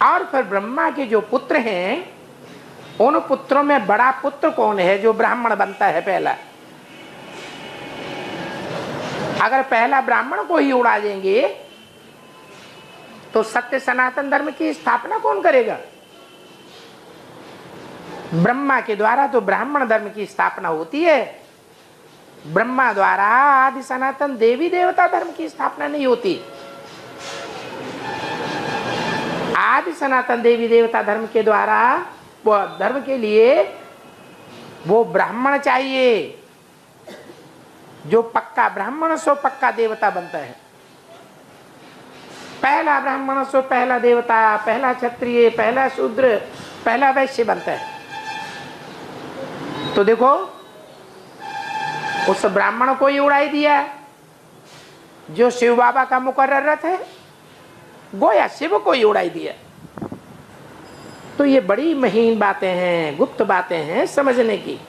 और फिर ब्रह्मा के जो पुत्र हैं, उन पुत्रों में बड़ा पुत्र कौन है जो ब्राह्मण बनता है पहला? अगर पहला ब्राह्मण को ही उड़ा देंगे तो सत्य सनातन धर्म की स्थापना कौन करेगा? ब्रह्मा के द्वारा तो ब्राह्मण धर्म की स्थापना होती है। ब्रह्मा द्वारा आदि सनातन देवी देवता धर्म की स्थापना नहीं होती। आदि सनातन देवी देवता धर्म के द्वारा वो धर्म के लिए वो ब्राह्मण चाहिए, जो पक्का ब्राह्मण सो पक्का देवता बनता है। पहला ब्राह्मण सो पहला देवता, पहला क्षत्रिय, पहला शूद्र, पहला वैश्य बनता है। तो देखो उस ब्राह्मण को ही उड़ाई दिया जो शिव बाबा का मुकर्रर रथ है, गोया शिव को ही उड़ाई दिया। तो ये बड़ी महीन बातें हैं, गुप्त बातें हैं समझने की।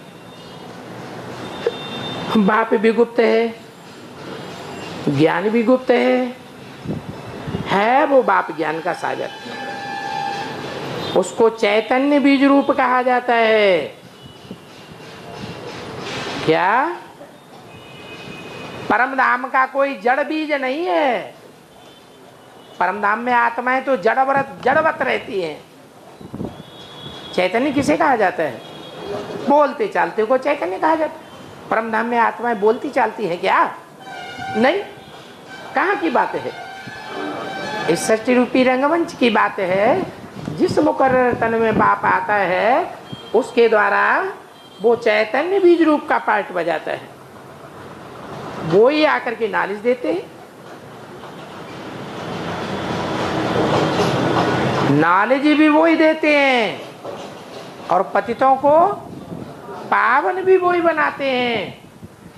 बाप भी गुप्त है, ज्ञान भी गुप्त है वो बाप ज्ञान का सागर। उसको चैतन्य बीज रूप कहा जाता है। क्या? परम धाम का कोई जड़ बीज नहीं है। परम धाम में आत्माएं तो जड़वत रहती हैं। चैतन्य किसे कहा जाता है? बोलते चालते को चैतन्य कहा जाता है। परम धाम में आत्माएं बोलती चालती हैं क्या? नहीं। कहाँ की बात है? इस सृष्टि रूपी रंगमंच की बात है। जिस मुकर्रर तन में बाप आता है उसके द्वारा वो चैतन्य बीज रूप का पार्ट बजाता है। वो ही आकर के नॉलेज देते हैं। नॉलेज भी वो ही देते हैं और पतितों को पावन भी वो ही बनाते हैं,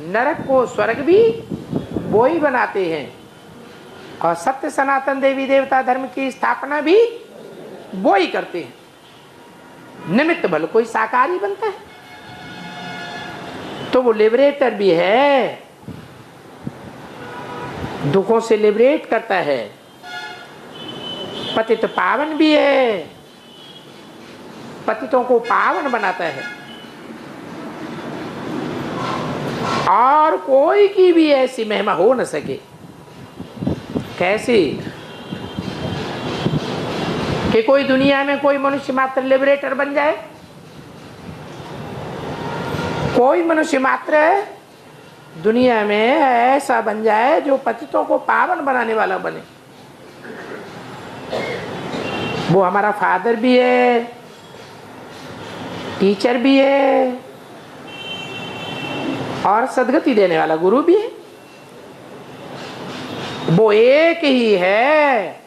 नरक को स्वर्ग भी वो ही बनाते हैं, और सत्य सनातन देवी देवता धर्म की स्थापना भी वो ही करते हैं। निमित्त भले कोई साकारी बनता है, तो वो लिबरेटर भी है, दुखों से लिबरेट करता है, पतित पावन भी है, पतितों को पावन बनाता है। और कोई की भी ऐसी महिमा हो न सके। कैसी? कि कोई दुनिया में कोई मनुष्य मात्र लिबरेटर बन जाए, कोई मनुष्य मात्र दुनिया में ऐसा बन जाए जो पतितों को पावन बनाने वाला बने। वो हमारा फादर भी है, टीचर भी है, और सद्गति देने वाला गुरु भी है। वो एक ही है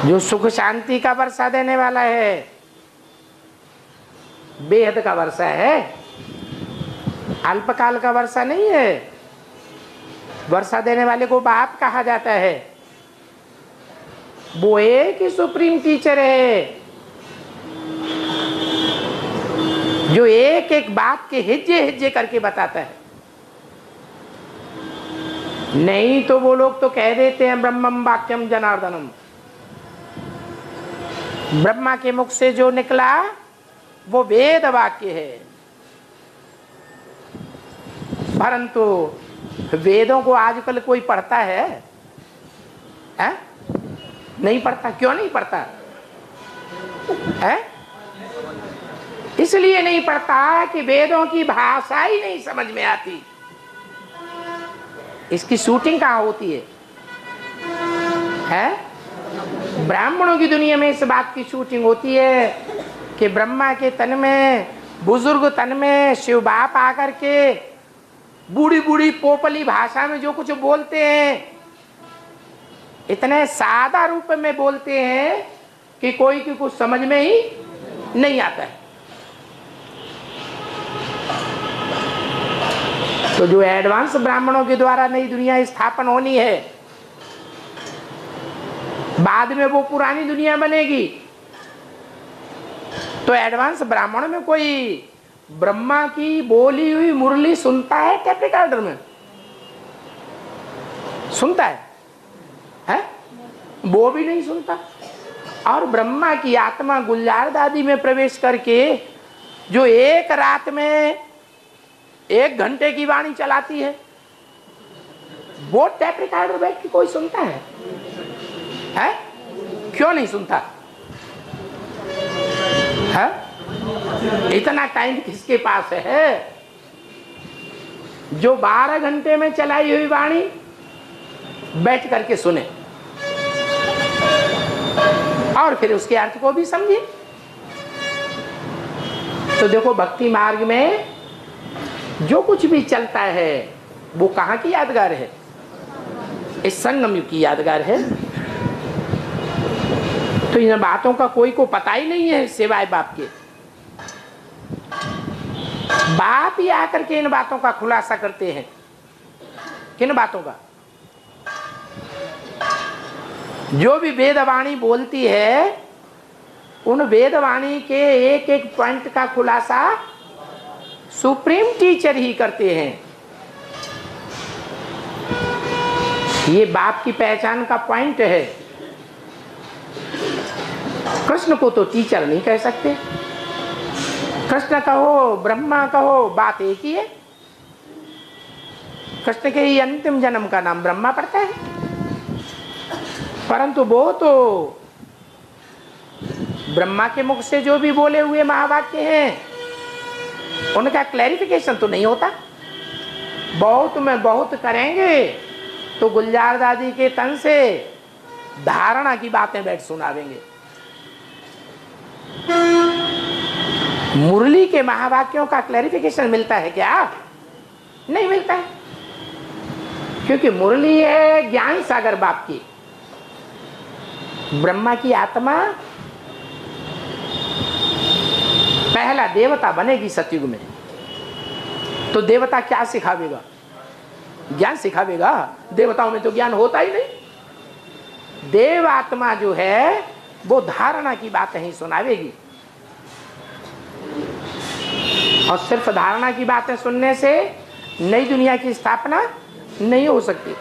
जो सुख शांति का वर्षा देने वाला है, बेहद का वर्षा है, अल्पकाल का वर्षा नहीं है। वर्षा देने वाले को बाप कहा जाता है। वो एक ही सुप्रीम टीचर है जो एक एक बात के हिज्जे हिज्जे करके बताता है। नहीं तो वो लोग तो कह देते हैं ब्रह्मम वाक्यम जनार्दनम, ब्रह्मा के मुख से जो निकला वो वेद वाक्य है। परंतु वेदों को आजकल कोई पढ़ता है? नहीं पढ़ता। क्यों नहीं पढ़ता है? इसलिए नहीं पढ़ता कि वेदों की भाषा ही नहीं समझ में आती। इसकी शूटिंग कहाँ होती है? ब्राह्मणों की दुनिया में इस बात की शूटिंग होती है कि ब्रह्मा के तन में, बुजुर्ग तन में शिव बाप आकर के बूढ़ी बूढ़ी पोपली भाषा में जो कुछ बोलते हैं, इतने सादा रूप में बोलते हैं कि कोई की कुछ समझ में ही नहीं आता है। तो जो एडवांस ब्राह्मणों के द्वारा नई दुनिया स्थापन होनी है, बाद में वो पुरानी दुनिया बनेगी, तो एडवांस ब्राह्मण में कोई ब्रह्मा की बोली हुई मुरली सुनता है? टेप रिकॉर्डर में सुनता है? वो भी नहीं सुनता। और ब्रह्मा की आत्मा गुलजार दादी में प्रवेश करके जो एक रात में 1 घंटे की वाणी चलाती है, वो टेप रिकॉर्डर बैठ के कोई सुनता है? क्यों नहीं सुनता है? इतना टाइम किसके पास है जो 12 घंटे में चलाई हुई वाणी बैठ करके सुने और फिर उसके अर्थ को भी समझे? तो देखो, भक्ति मार्ग में जो कुछ भी चलता है वो कहाँ की यादगार है? इस संगम युग की यादगार है। तो इन बातों का कोई को पता ही नहीं है सिवाय बाप के। बाप ही आकर के इन बातों का खुलासा करते हैं। किन बातों का? जो भी वेदवाणी बोलती है, उन वेदवाणी के एक एक पॉइंट का खुलासा सुप्रीम टीचर ही करते हैं। ये बाप की पहचान का पॉइंट है। कृष्ण को तो टीचर नहीं कह सकते। कृष्ण कहो, ब्रह्मा कहो, बात एक ही है। कृष्ण के ही अंतिम जन्म का नाम ब्रह्मा पड़ता है, परंतु वो तो ब्रह्मा के मुख से जो भी बोले हुए महावाक्य हैं उनका क्लैरिफिकेशन तो नहीं होता। बहुत में बहुत करेंगे तो गुलजार दादी के तन से धारणा की बातें बैठ सुनावेंगे। मुरली के महावाक्यों का क्लैरिफिकेशन मिलता है क्या? नहीं मिलता है, क्योंकि मुरली है ज्ञान सागर बाप की। ब्रह्मा की आत्मा पहला देवता बनेगी सतयुग में, तो देवता क्या सिखावेगा? ज्ञान सिखावेगा। देवताओं में तो ज्ञान होता ही नहीं। देव आत्मा जो है वो धारणा की बातें ही सुनावेगी, और सिर्फ धारणा की बातें सुनने से नई दुनिया की स्थापना नहीं हो सकती।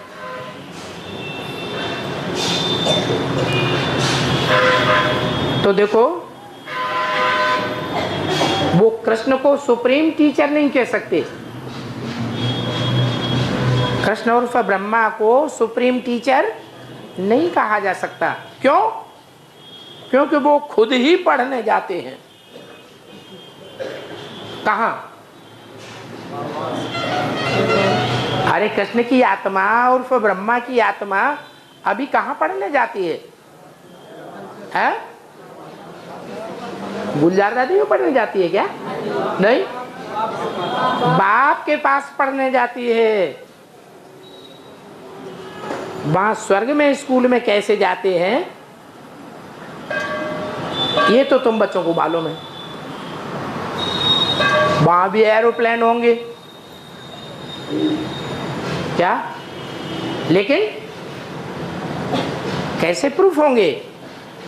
तो देखो, वो कृष्ण को सुप्रीम टीचर नहीं कह सकते। कृष्ण उर्फ ब्रह्मा को सुप्रीम टीचर नहीं कहा जा सकता। क्यों? क्योंकि वो खुद ही पढ़ने जाते हैं। कहाँ? अरे कृष्ण की आत्मा उर्फ ब्रह्मा की आत्मा अभी कहाँ पढ़ने जाती है? गुलजार दादी में पढ़ने जाती है क्या? नहीं, बाप के पास पढ़ने जाती है। वहां स्वर्ग में स्कूल में कैसे जाते हैं ये तो तुम बच्चों को मालूम है। वहां भी एरोप्लेन होंगे क्या? लेकिन कैसे प्रूफ होंगे?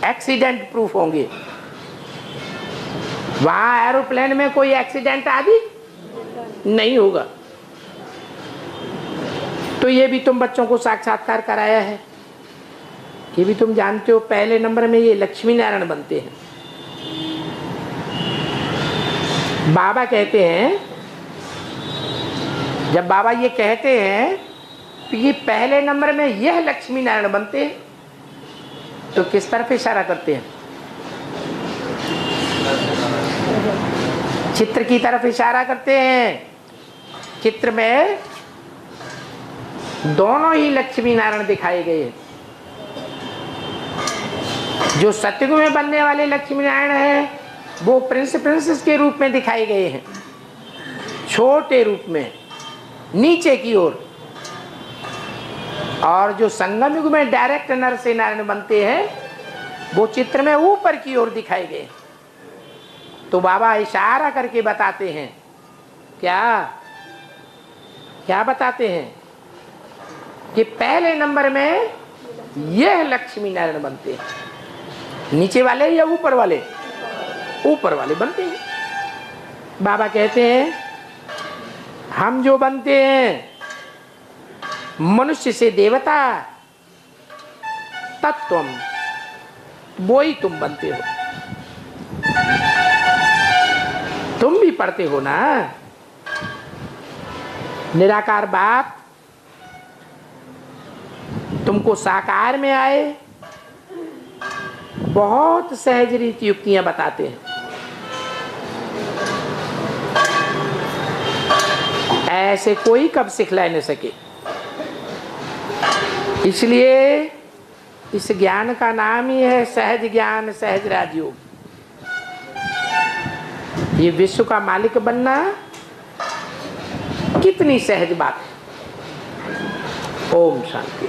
एक्सीडेंट प्रूफ होंगे। वहां एरोप्लेन में कोई एक्सीडेंट आदि नहीं होगा। तो ये भी तुम बच्चों को साक्षात्कार कराया है। ये भी तुम जानते हो, पहले नंबर में ये लक्ष्मी नारायण बनते हैं। बाबा कहते हैं, जब बाबा ये कहते हैं कि ये पहले नंबर में यह लक्ष्मी नारायण बनते हैं, तो किस तरफ इशारा करते हैं? चित्र की तरफ इशारा करते हैं। चित्र में दोनों ही लक्ष्मी नारायण दिखाए गए हैं। जो सतयुग में बनने वाले लक्ष्मी नारायण हैं वो प्रिंस प्रिंसेस के रूप में दिखाए गए हैं, छोटे रूप में नीचे की ओर। और जो संगम युग में डायरेक्ट नर से नारायण बनते हैं वो चित्र में ऊपर की ओर दिखाए गए। तो बाबा इशारा करके बताते हैं, क्या क्या बताते हैं? कि पहले नंबर में यह लक्ष्मी नारायण बनते हैं। नीचे वाले या ऊपर वाले? ऊपर वाले बनते हैं। बाबा कहते हैं हम जो बनते हैं मनुष्य से देवता, तत्वम, वो ही तुम बनते हो। तुम भी पढ़ते हो ना, निराकार बाप तुमको साकार में आए, बहुत सहज रीति युक्तियां बताते हैं। ऐसे कोई कब सिखला न सके। इसलिए इस ज्ञान का नाम ही है सहज ज्ञान, सहज राजयोग। ये विश्व का मालिक बनना कितनी सहज बात है। ओम शांति।